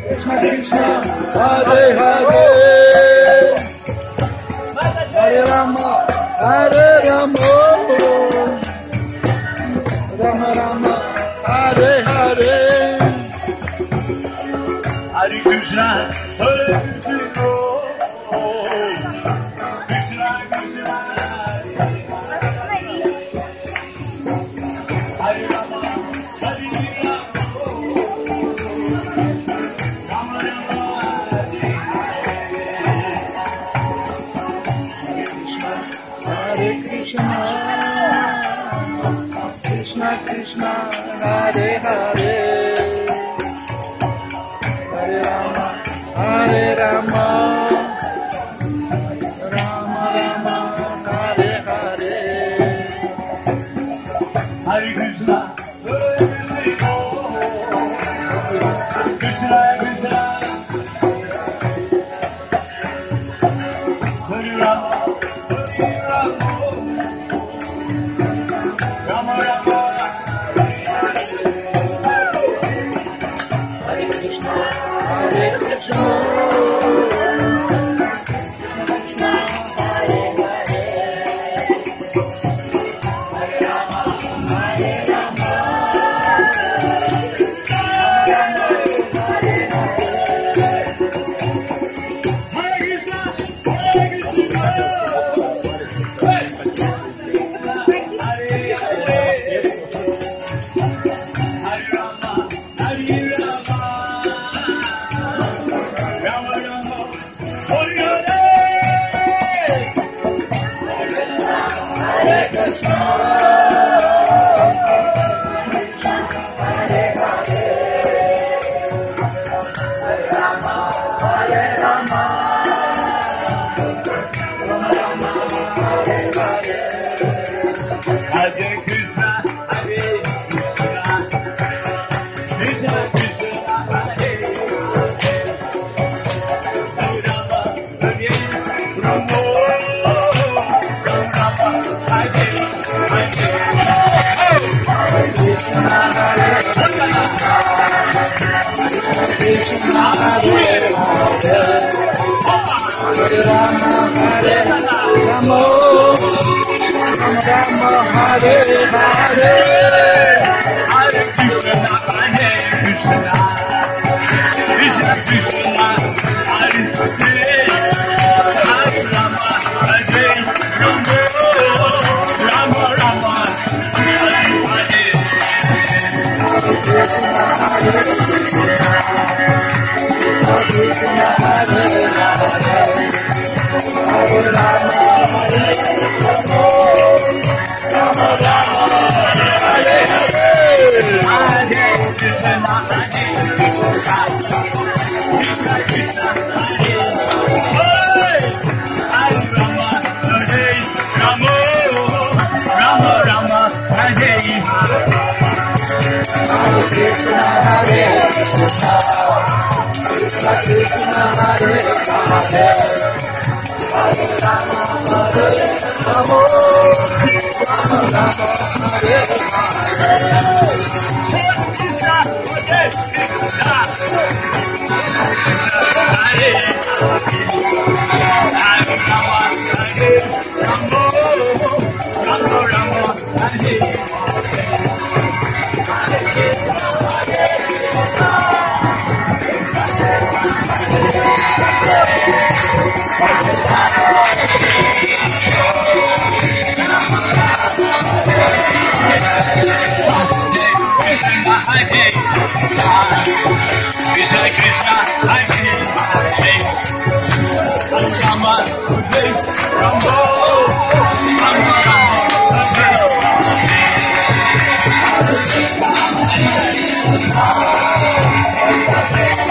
Krishna Krishna, Hare Hare, Hare Rama, Hare Rama, Rama Rama, Hare Hare, Hare Krishna, Hare Krishna, Krishna Krishna, Hare Rama, Hare Rama, Rama Rama, Hare Krishna, Krishna Krishna, Hare Hare, Hare Rama, Hare Rama, Rama Rama, Hare Hare, Hare Krishna, Hare Krishna, Krishna Krishna, Hare Rama, Hare Rama, Rama Rama, Hare Krishna, Hare Krishna, Krishna Krishna, Hare Hare, Hare Rama, Hare Rama, Krishna Krishna, Hare Hare, Rama Hare Rama, Rama Rama Hare Hare.